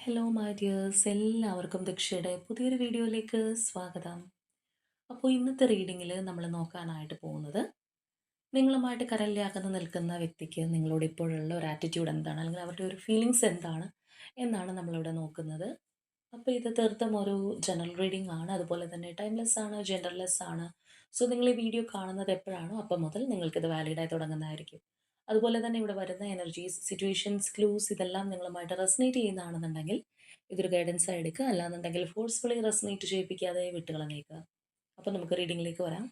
Hello my dears, എല്ലാവർക്കും ദക്ഷയുടെ പുതിയൊരു വീഡിയോയിലേക്ക് സ്വാഗതം. അപ്പോൾ ഇന്നത്തെ റീഡിങ്ങിൽ നമ്മൾ നോക്കാനായിട്ട് പോകുന്നത് നിങ്ങളുമായിട്ട് കരലിലാകുന്ന നിൽക്കുന്ന വ്യക്തിക്ക് നിങ്ങളോട് ഇപ്പോഴുള്ള ഒരു ആറ്റിറ്റ്യൂഡ് എന്താണ്, അല്ലെങ്കിൽ അവരുടെ ഒരു ഫീലിങ്സ് എന്താണ് എന്നാണ് നമ്മളിവിടെ നോക്കുന്നത്. അപ്പോൾ ഇത് തീർത്തും ഒരു ജനറൽ റീഡിംഗ് ആണ്, അതുപോലെ തന്നെ ടൈംലെസ് ആണ്, ജെൻഡർലെസ് ആണ്. സോ നിങ്ങൾ ഈ വീഡിയോ കാണുന്നത് എപ്പോഴാണോ അപ്പം മുതൽ നിങ്ങൾക്കിത് വാലിഡായി തുടങ്ങുന്നതായിരിക്കും. അതുപോലെ തന്നെ ഇവിടെ വരുന്ന എനർജീസ്, സിറ്റുവേഷൻസ്, ക്ലൂസ് ഇതെല്ലാം നിങ്ങളുമായിട്ട് റെസനേറ്റ് ചെയ്യുന്നതാണെന്നുണ്ടെങ്കിൽ ഇതൊരു ഗൈഡൻസ് ആയി എടുക്കുക, അല്ലാന്നുണ്ടെങ്കിൽ ഫോഴ്സ്ഫുള്ളി റെസനേറ്റ് ചെയ്യിപ്പിക്കാതെ വിട്ടുകളഞ്ഞേക്കുക. അപ്പം നമുക്ക് റീഡിങ്ങിലേക്ക് വരാം.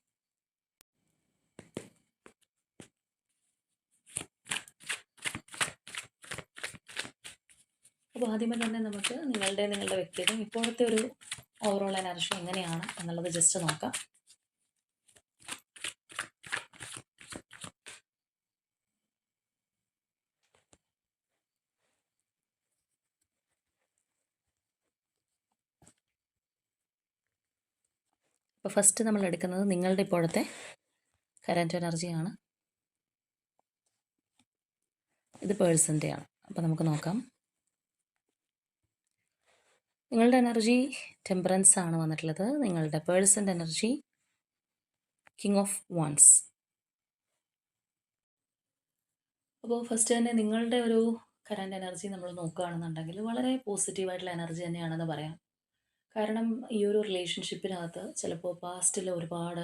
അപ്പോൾ ആദ്യമേ തന്നെ നമുക്ക് നിങ്ങളുടെ വ്യക്തിയുടെ ഇപ്പോഴത്തെ ഒരു ഓവറോൾ എനർജി എങ്ങനെയാണ് എന്നുള്ളത് ജസ്റ്റ് നോക്കാം. അപ്പോൾ ഫസ്റ്റ് നമ്മൾ എടുക്കുന്നത് നിങ്ങളുടെ ഇപ്പോഴത്തെ കറൻറ്റ് എനർജിയാണ്. ഇത് പേഴ്സൻ്റെയാണ്. അപ്പോൾ നമുക്ക് നോക്കാം. നിങ്ങളുടെ എനർജി ടെമ്പറൻസ് ആണ് വന്നിട്ടുള്ളത്. നിങ്ങളുടെ പേഴ്സൻ്റെ എനർജി കിങ് ഓഫ് വാൻസ്. അപ്പോൾ ഫസ്റ്റ് തന്നെ നിങ്ങളുടെ ഒരു കറൻറ്റ് എനർജി നമ്മൾ നോക്കുകയാണെന്നുണ്ടെങ്കിൽ വളരെ പോസിറ്റീവായിട്ടുള്ള എനർജി തന്നെയാണെന്ന് പറയാം. കാരണം ഈ ഒരു റിലേഷൻഷിപ്പിനകത്ത് ചിലപ്പോൾ പാസ്റ്റിൽ ഒരുപാട്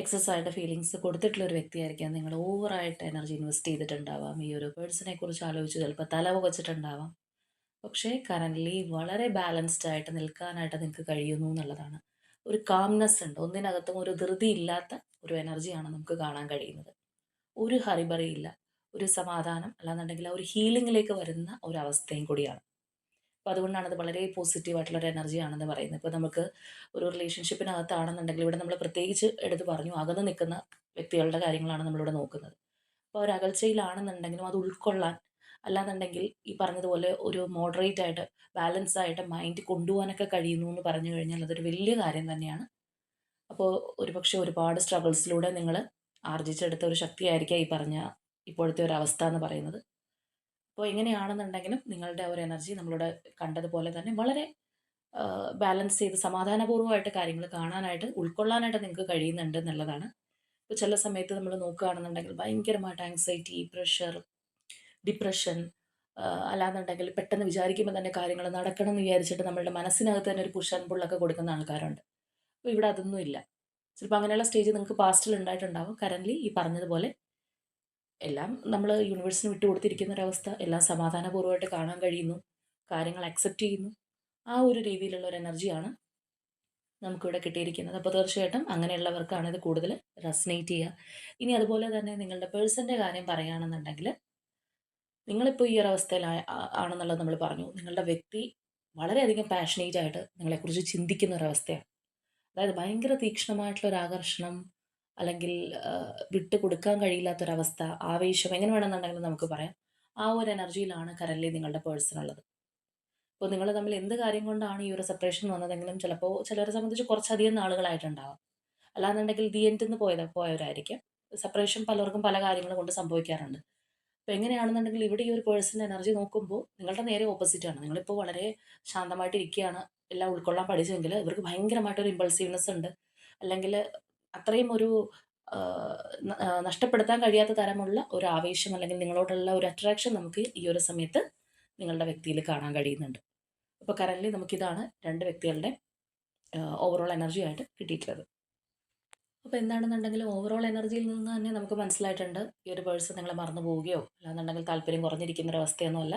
എക്സസ് ആയിട്ട് ഫീലിങ്സ് കൊടുത്തിട്ടുള്ള ഒരു വ്യക്തിയായിരിക്കാം. നിങ്ങൾ ഓവറായിട്ട് എനർജി ഇൻവെസ്റ്റ് ചെയ്തിട്ടുണ്ടാവാം. ഈ ഒരു പേഴ്സണെ കുറിച്ച് ആലോചിച്ച് ചിലപ്പോൾ തല പുകച്ചിട്ടുണ്ടാവാം. പക്ഷേ കറൻ്റ്ലി വളരെ ബാലൻസ്ഡ് ആയിട്ട് നിൽക്കാനായിട്ട് നിങ്ങൾക്ക് കഴിയുന്നു എന്നുള്ളതാണ്. ഒരു കാംനെസ് ഉണ്ട്, ഒന്നിനകത്തും ഒരു ധൃതി ഇല്ലാത്ത ഒരു എനർജിയാണ് നമുക്ക് കാണാൻ കഴിയുന്നത്. ഒരു ഹറിബറി ഇല്ല, ഒരു സമാധാനം, അല്ലാന്നുണ്ടെങ്കിൽ ആ ഒരു ഹീലിങ്ങിലേക്ക് വരുന്ന ഒരു അവസ്ഥയും കൂടിയാണ്. അപ്പോൾ അതുകൊണ്ടാണ് അത് വളരെ പോസിറ്റീവായിട്ടുള്ള ഒരു എനർജിയാണെന്ന് പറയുന്നത്. ഇപ്പോൾ നമുക്ക് ഒരു റിലേഷൻഷിപ്പിനകത്താണെന്നുണ്ടെങ്കിൽ ഇവിടെ നമ്മൾ പ്രത്യേകിച്ച് എടുത്ത് പറഞ്ഞു അകന്ന് നിൽക്കുന്ന വ്യക്തികളുടെ കാര്യങ്ങളാണ് നമ്മളിവിടെ നോക്കുന്നത്. അപ്പോൾ ഒരു അകൽച്ചയിലാണെന്നുണ്ടെങ്കിലും അത് ഉൾക്കൊള്ളാൻ, അല്ലാന്നുണ്ടെങ്കിൽ ഈ പറഞ്ഞതുപോലെ ഒരു മോഡറേറ്റ് ആയിട്ട് ബാലൻസ് ആയിട്ട് മൈൻഡ് കൊണ്ടുപോകാനൊക്കെ കഴിയുന്നു എന്ന് പറഞ്ഞു കഴിഞ്ഞാൽ അതൊരു വലിയ കാര്യം തന്നെയാണ്. അപ്പോൾ ഒരുപക്ഷെ ഒരുപാട് സ്ട്രഗിൾസിലൂടെ നിങ്ങൾ ആർജിച്ചെടുത്ത ഒരു ശക്തിയായിരിക്കാം ഈ പറഞ്ഞ ഇപ്പോഴത്തെ ഒരു അവസ്ഥ എന്ന് പറയുന്നത്. അപ്പോൾ എങ്ങനെയാണെന്നുണ്ടെങ്കിലും നിങ്ങളുടെ ഒരു എനർജി നമ്മളിവിടെ കണ്ടതുപോലെ തന്നെ വളരെ ബാലൻസ് ചെയ്ത് സമാധാനപൂർവ്വമായിട്ട് കാര്യങ്ങൾ കാണാനായിട്ട് ഉൾക്കൊള്ളാനായിട്ട് നിങ്ങൾക്ക് കഴിയുന്നുണ്ട് എന്നുള്ളതാണ്. ഇപ്പോൾ ചില സമയത്ത് നമ്മൾ നോക്കുകയാണെന്നുണ്ടെങ്കിൽ ഭയങ്കരമായിട്ട് ആങ്സൈറ്റി, പ്രഷർ, ഡിപ്രഷൻ, അല്ലാന്നുണ്ടെങ്കിൽ പെട്ടെന്ന് വിചാരിക്കുമ്പോൾ തന്നെ കാര്യങ്ങൾ നടക്കണം എന്ന് വിചാരിച്ചിട്ട് നമ്മളുടെ മനസ്സിനകത്ത് തന്നെ ഒരു പുഷ് ആൻഡ് പുള്ളൊക്കെ കൊടുക്കുന്ന ആൾക്കാരുണ്ട്. അപ്പോൾ ഇവിടെ അതൊന്നും ഇല്ല. ചിലപ്പോൾ അങ്ങനെയുള്ള സ്റ്റേജ് നിങ്ങൾക്ക് പാസ്റ്റിൽ ഉണ്ടായിട്ടുണ്ടാവും. കറൻ്റ്ലി ഈ പറഞ്ഞതുപോലെ എല്ലാം നമ്മൾ യൂണിവേഴ്സിന് വിട്ടുകൊടുത്തിരിക്കുന്ന ഒരവസ്ഥ, എല്ലാം സമാധാനപൂർവ്വമായിട്ട് കാണാൻ കഴിയുന്നു, കാര്യങ്ങൾ അക്സെപ്റ്റ് ചെയ്യുന്നു. ആ ഒരു രീതിയിലുള്ള ഒരു എനർജിയാണ് നമുക്കിവിടെ കിട്ടിയിരിക്കുന്നത്. അപ്പോൾ തീർച്ചയായിട്ടും അങ്ങനെയുള്ളവർക്കാണ് ഇത് കൂടുതൽ റെസനേറ്റ് ചെയ്യുക. ഇനി അതുപോലെ തന്നെ നിങ്ങളുടെ പേഴ്സൻ്റെ കാര്യം പറയുകയാണെന്നുണ്ടെങ്കിൽ നിങ്ങളിപ്പോൾ ഈ ഒരു അവസ്ഥയിൽ ആണെന്നുള്ളത് നമ്മൾ പറഞ്ഞു. നിങ്ങളുടെ വ്യക്തി വളരെയധികം പാഷനേറ്റ് ആയിട്ട് നിങ്ങളെക്കുറിച്ച് ചിന്തിക്കുന്ന ഒരവസ്ഥയാണ്. അതായത് ഭയങ്കര തീക്ഷ്ണമായിട്ടുള്ള ഒരു ആകർഷണം, അല്ലെങ്കിൽ വിട്ട് കൊടുക്കാൻ കഴിയില്ലാത്തൊരവസ്ഥ, ആവേശം, എങ്ങനെ വേണമെന്നുണ്ടെങ്കിലും നമുക്ക് പറയാം. ആ ഒരു എനർജിയിലാണ് കറൻ്റ്ലി നിങ്ങളുടെ പേഴ്സൺ ഉള്ളത്. ഇപ്പോൾ നിങ്ങൾ തമ്മിൽ എന്ത് കാര്യം കൊണ്ടാണ് ഈ ഒരു സെപ്പറേഷൻ വന്നതെങ്കിലും ചിലപ്പോൾ ചിലരെ സംബന്ധിച്ച് കുറച്ചധികം നാളുകളായിട്ടുണ്ടാവാം. അല്ലാന്നുണ്ടെങ്കിൽ ദി എൻഡിൽ നിന്ന് പോയവരായിരിക്കും. സെപ്പറേഷൻ പലർക്കും പല കാര്യങ്ങൾ കൊണ്ട് സംഭവിക്കാറുണ്ട്. അപ്പോൾ എങ്ങനെയാണെന്നുണ്ടെങ്കിൽ ഇവിടെ ഈ ഒരു പേഴ്സൻ്റെ എനർജി നോക്കുമ്പോൾ നിങ്ങളുടെ നേരെ ഓപ്പോസിറ്റാണ്. നിങ്ങളിപ്പോൾ വളരെ ശാന്തമായിട്ട് ഇരിക്കുകയാണ്, എല്ലാം ഉൾക്കൊള്ളാൻ പഠിച്ചെങ്കിൽ ഇവർക്ക് ഭയങ്കരമായിട്ടൊരു ഇമ്പൾസീവ്നെസ് ഉണ്ട്. അല്ലെങ്കിൽ അത്രയും ഒരു നഷ്ടപ്പെടുത്താൻ കഴിയാത്ത തരമുള്ള ഒരു ആവേശം, അല്ലെങ്കിൽ നിങ്ങളോടുള്ള ഒരു അട്രാക്ഷൻ നമുക്ക് ഈ ഒരു സമയത്ത് നിങ്ങളുടെ വ്യക്തിയിൽ കാണാൻ കഴിയുന്നുണ്ട്. അപ്പോൾ കറൻ്റ്ലി നമുക്കിതാണ് രണ്ട് വ്യക്തികളുടെ ഓവറോൾ എനർജി ആയിട്ട് കിട്ടിയിട്ടുള്ളത്. അപ്പോൾ എന്താണെന്നുണ്ടെങ്കിലും ഓവറോൾ എനർജിയിൽ നിന്ന് തന്നെ നമുക്ക് മനസ്സിലായിട്ടുണ്ട് ഈ ഒരു പേഴ്സൺ നിങ്ങളെ മറന്നു പോവുകയോ അല്ലാന്നുണ്ടെങ്കിൽ താല്പര്യം കുറഞ്ഞിരിക്കുന്ന ഒരു അവസ്ഥയൊന്നുമല്ല.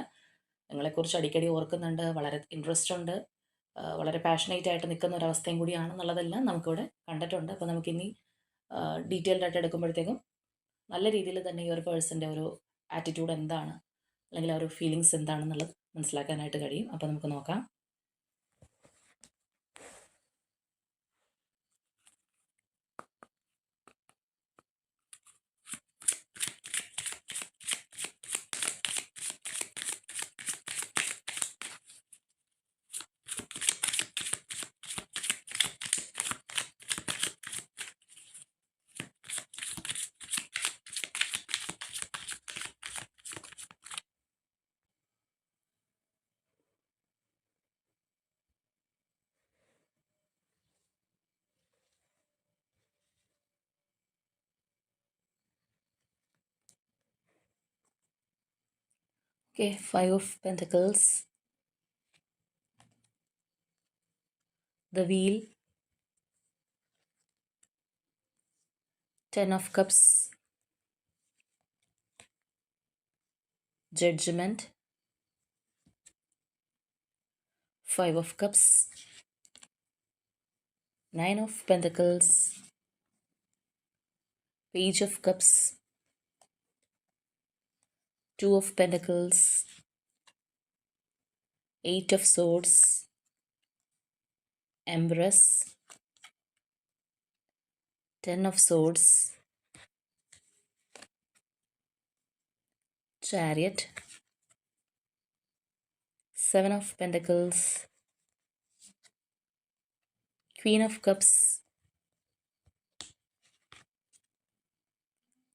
നിങ്ങളെക്കുറിച്ച് അടിക്കടി ഓർക്കുന്നുണ്ട്, വളരെ ഇൻട്രസ്റ്റ് ഉണ്ട്, വളരെ പാഷനേറ്റ് ആയിട്ട് നിൽക്കുന്ന ഒരു അവസ്ഥയും കൂടിയാണെന്നുള്ളതെല്ലാം നമുക്കിവിടെ കണ്ടിട്ടുണ്ട്. അപ്പോൾ നമുക്കിനി ഡീറ്റെയിൽഡ് ആയിട്ട് എടുക്കുമ്പോഴത്തേക്കും നല്ല രീതിയിൽ തന്നെ ഈ ഒരു പേഴ്സൻ്റെ ഒരു ആറ്റിറ്റ്യൂഡ് എന്താണ്, അല്ലെങ്കിൽ ആ ഒരു ഫീലിങ്സ് എന്താണെന്നുള്ളത് മനസ്സിലാക്കാനായിട്ട് കഴിയും. അപ്പോൾ നമുക്ക് നോക്കാം. Okay, Five of Pentacles, the Wheel, Ten of Cups, Judgment, Five of Cups, Nine of Pentacles, Page of Cups, Two of Pentacles, Eight of Swords, Empress, Ten of Swords, Chariot, Seven of Pentacles, Queen of Cups,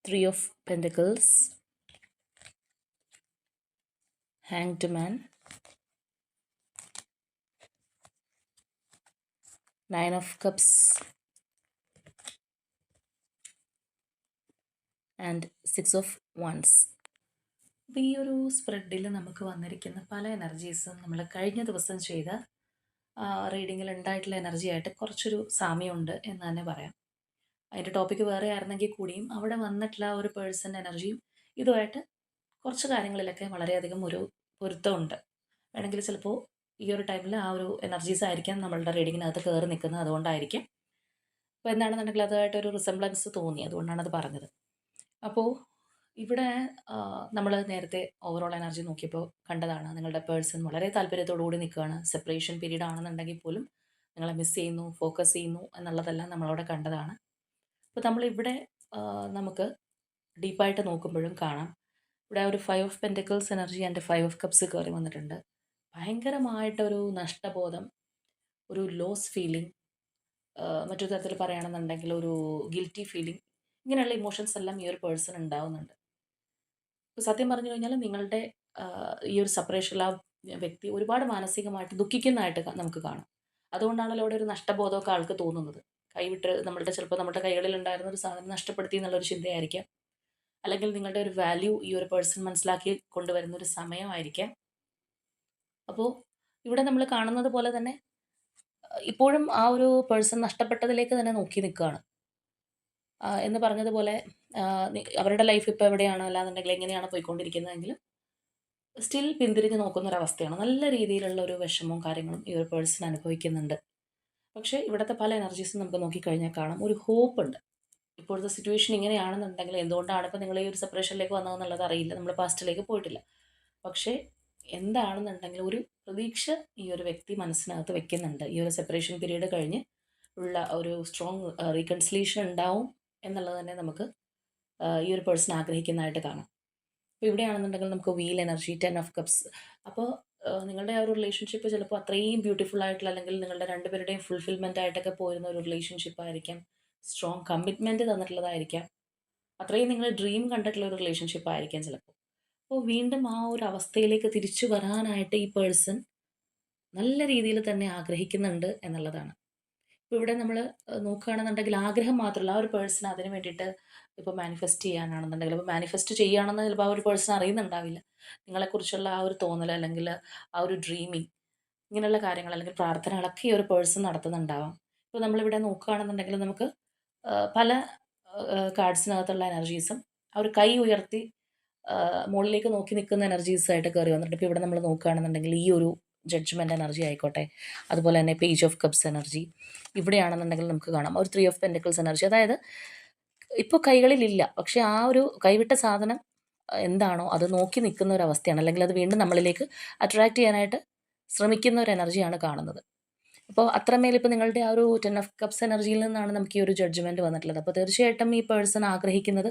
Three of Pentacles, Hanged Man, Nine of Cups, and Six of Wands. അപ്പോൾ ഈ ഒരു സ്പ്രെഡിൽ നമുക്ക് വന്നിരിക്കുന്ന പല എനർജീസും നമ്മൾ കഴിഞ്ഞ ദിവസം ചെയ്ത റീഡിങ്ങിൽ ഉണ്ടായിട്ടുള്ള എനർജി ആയിട്ട് കുറച്ചൊരു സാമ്യമുണ്ട് എന്ന് തന്നെ പറയാം. അതിൻ്റെ ടോപ്പിക്ക് വേറെ ആയിരുന്നെങ്കിൽ കൂടിയും അവിടെ വന്നിട്ടുള്ള ആ ഒരു പേഴ്സൻ്റെ എനർജിയും ഇതുമായിട്ട് കുറച്ച് കാര്യങ്ങളിലൊക്കെ വളരെയധികം ഒരു പൊരുത്തമുണ്ട്. വേണമെങ്കിൽ ചിലപ്പോൾ ഈ ഒരു ടൈമിൽ ആ ഒരു എനർജീസ് ആയിരിക്കാം നമ്മളുടെ റീഡിങ്ങിനകത്ത് കയറി നിൽക്കുന്നത്, അതുകൊണ്ടായിരിക്കും. അപ്പോൾ എന്താണെന്നുണ്ടെങ്കിൽ അതുമായിട്ടൊരു റിസംബ്ലൻസ് തോന്നി, അതുകൊണ്ടാണ് അത് പറഞ്ഞത്. അപ്പോൾ ഇവിടെ നമ്മൾ നേരത്തെ ഓവറോൾ എനർജി നോക്കിയപ്പോൾ കണ്ടതാണ്, നിങ്ങളുടെ പേഴ്സൺ വളരെ താല്പര്യത്തോടു കൂടി നിൽക്കുകയാണ്. സെപ്പറേഷൻ പീരീഡ് ആണെന്നുണ്ടെങ്കിൽ പോലും നിങ്ങളെ മിസ് ചെയ്യുന്നു, ഫോക്കസ് ചെയ്യുന്നു എന്നുള്ളതെല്ലാം നമ്മളവിടെ കണ്ടതാണ്. അപ്പോൾ നമ്മളിവിടെ നമുക്ക് ഡീപ്പായിട്ട് നോക്കുമ്പോഴും കാണാം, ഇവിടെ ഒരു five of pentacles energy and five of cups കയറി വന്നിട്ടുണ്ട്. ഭയങ്കരമായിട്ടൊരു നഷ്ടബോധം, ഒരു ലോസ് ഫീലിംഗ്, മറ്റൊരു തരത്തിൽ പറയുകയാണെന്നുണ്ടെങ്കിൽ ഒരു ഗിൽറ്റി ഫീലിംഗ്, ഇങ്ങനെയുള്ള ഇമോഷൻസ് എല്ലാം ഈ ഒരു പേഴ്സൺ ഉണ്ടാവുന്നുണ്ട്. ഇപ്പോൾ സത്യം പറഞ്ഞു കഴിഞ്ഞാൽ നിങ്ങളുടെ ഈ ഒരു സെപ്പറേഷനിൽ ആ വ്യക്തി ഒരുപാട് മാനസികമായിട്ട് ദുഃഖിക്കുന്നതായിട്ട് നമുക്ക് കാണാം. അതുകൊണ്ടാണല്ലോ അവിടെ ഒരു നഷ്ടബോധമൊക്കെ ആൾക്ക് തോന്നുന്നത്. കൈവിട്ട് ചിലപ്പോൾ നമ്മുടെ കൈകളിൽ ഉണ്ടായിരുന്ന ഒരു സാധനം നഷ്ടപ്പെടുത്തി എന്നുള്ളൊരു ചിന്തയായിരിക്കാം, അല്ലെങ്കിൽ നിങ്ങളുടെ ഒരു വാല്യൂ ഈ ഒരു പേഴ്സൺ മനസ്സിലാക്കി കൊണ്ടുവരുന്ന ഒരു സമയമായിരിക്കാം. അപ്പോൾ ഇവിടെ നമ്മൾ കാണുന്നത് പോലെ തന്നെ ഇപ്പോഴും ആ ഒരു പേഴ്സൺ നഷ്ടപ്പെട്ടതിലേക്ക് തന്നെ നോക്കി നിൽക്കുകയാണ്. എന്ന് പറഞ്ഞതുപോലെ അവരുടെ ലൈഫ് ഇപ്പോൾ എവിടെയാണോ അല്ലാന്നുണ്ടെങ്കിൽ എങ്ങനെയാണ് പോയിക്കൊണ്ടിരിക്കുന്നതെങ്കിലും സ്റ്റിൽ പിന്തിരിഞ്ഞ് നോക്കുന്ന ഒരവസ്ഥയാണ്. നല്ല രീതിയിലുള്ള ഒരു വിഷമവും കാര്യങ്ങളും ഈ ഒരു പേഴ്സൺ അനുഭവിക്കുന്നുണ്ട്. പക്ഷേ ഇവിടുത്തെ പല എനർജീസും നമുക്ക് നോക്കിക്കഴിഞ്ഞാൽ കാണാം, ഒരു ഹോപ്പ് ഉണ്ട്. ഇപ്പോഴത്തെ സിറ്റുവേഷൻ ഇങ്ങനെയാണെന്നുണ്ടെങ്കിൽ എന്തുകൊണ്ടാണ് ഇപ്പോൾ നിങ്ങൾ ഈ ഒരു സെപ്പറേഷനിലേക്ക് വന്നതെന്നുള്ളത് അറിയില്ല, നമ്മൾ പാസ്റ്റിലേക്ക് പോയിട്ടില്ല. പക്ഷേ എന്താണെന്നുണ്ടെങ്കിൽ ഒരു പ്രതീക്ഷ ഈ ഒരു വ്യക്തി മനസ്സിനകത്ത് വെക്കുന്നുണ്ട്. ഈ ഒരു സെപ്പറേഷൻ പീരീഡ് കഴിഞ്ഞ് ഉള്ള ഒരു സ്ട്രോങ് റീകൺസിലേഷൻ ഉണ്ടാവും എന്നുള്ളത് തന്നെ നമുക്ക് ഈ ഒരു പേഴ്സൺ ആഗ്രഹിക്കുന്നതായിട്ട് കാണാം. അപ്പോൾ ഇവിടെയാണെന്നുണ്ടെങ്കിൽ നമുക്ക് wheel energy, ten of cups. അപ്പോൾ നിങ്ങളുടെ ആ ഒരു റിലേഷൻഷിപ്പ് ചിലപ്പോൾ അത്രയും ബ്യൂട്ടിഫുൾ ആയിട്ടുള്ള, അല്ലെങ്കിൽ നിങ്ങളുടെ രണ്ടുപേരുടെയും ഫുൾഫിൽമെൻ്റ് ആയിട്ടൊക്കെ പോയിരുന്ന ഒരു റിലേഷൻഷിപ്പ് ആയിരിക്കാം. സ്ട്രോങ് കമ്മിറ്റ്മെൻറ്റ് തന്നിട്ടുള്ളതായിരിക്കാം. അത്രയും നിങ്ങൾ ഡ്രീം കണ്ടിട്ടുള്ള ഒരു റിലേഷൻഷിപ്പ് ആയിരിക്കാം ചിലപ്പോൾ. അപ്പോൾ വീണ്ടും ആ ഒരു അവസ്ഥയിലേക്ക് തിരിച്ചു വരാനായിട്ട് ഈ പേഴ്സൺ നല്ല രീതിയിൽ തന്നെ ആഗ്രഹിക്കുന്നുണ്ട് എന്നുള്ളതാണ്. ഇപ്പോൾ ഇവിടെ നമ്മൾ നോക്കുകയാണെന്നുണ്ടെങ്കിൽ ആഗ്രഹം മാത്രമല്ല, ആ ഒരു പേഴ്സൺ അതിന് വേണ്ടിയിട്ട് ഇപ്പോൾ മാനിഫെസ്റ്റ് ചെയ്യാനാണെന്നുണ്ടെങ്കിൽ, ഇപ്പോൾ മാനിഫെസ്റ്റ് ചെയ്യുകയാണെന്ന് ചിലപ്പോൾ ആ ഒരു പേഴ്സൺ അറിയുന്നുണ്ടാവില്ല. നിങ്ങളെക്കുറിച്ചുള്ള ആ ഒരു തോന്നൽ, അല്ലെങ്കിൽ ആ ഒരു ഡ്രീമിങ്, ഇങ്ങനെയുള്ള കാര്യങ്ങൾ അല്ലെങ്കിൽ പ്രാർത്ഥനകളൊക്കെ ഈ ഒരു പേഴ്സൺ നടത്തുന്നുണ്ടാവാം. ഇപ്പോൾ നമ്മളിവിടെ നോക്കുകയാണെന്നുണ്ടെങ്കിൽ നമുക്ക് പല കാർഡ്സിനകത്തുള്ള എനർജീസും ആ ഒരു കൈ ഉയർത്തി മുകളിലേക്ക് നോക്കി നിൽക്കുന്ന എനർജീസായിട്ട് കയറി വന്നിട്ടുണ്ട്. ഇപ്പോൾ ഇവിടെ നമ്മൾ നോക്കുകയാണെന്നുണ്ടെങ്കിൽ ഈ ഒരു ജഡ്ജ്മെൻ്റ് എനർജി ആയിക്കോട്ടെ, അതുപോലെ തന്നെ പേജ് ഓഫ് കപ്സ് എനർജി, ഇവിടെയാണെന്നുണ്ടെങ്കിൽ നമുക്ക് കാണാം ഒരു ത്രീ ഓഫ് പെൻറ്റക്കിൾസ് എനർജി. അതായത് ഇപ്പോൾ കൈകളിലില്ല, പക്ഷേ ആ ഒരു കൈവിട്ട സാധനം എന്താണോ അത് നോക്കി നിൽക്കുന്ന ഒരു അവസ്ഥയാണ്, അല്ലെങ്കിൽ അത് വീണ്ടും നമ്മളിലേക്ക് അട്രാക്റ്റ് ചെയ്യാനായിട്ട് ശ്രമിക്കുന്ന ഒരു എനർജിയാണ് കാണുന്നത്. അപ്പോൾ അത്രമേൽ ഇപ്പോൾ നിങ്ങളുടെ ആ ഒരു ടെൻ ഓഫ് കപ്സ് എനർജിയിൽ നിന്നാണ് നമുക്ക് ഈ ഒരു ജഡ്ജ്മെൻറ്റ് വന്നിട്ടുള്ളത്. അപ്പോൾ തീർച്ചയായിട്ടും ഈ പേഴ്സൺ ആഗ്രഹിക്കുന്നത്